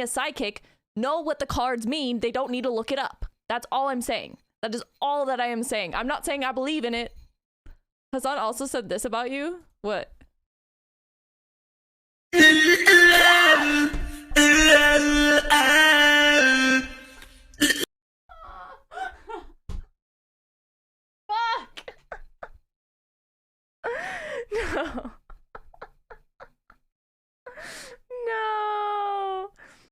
a psychic know what the cards mean. They don't need to look it up. That's all I'm saying. That is all that I am saying. I'm not saying I believe in it. Hasan also said this about you. What? Fuck. No.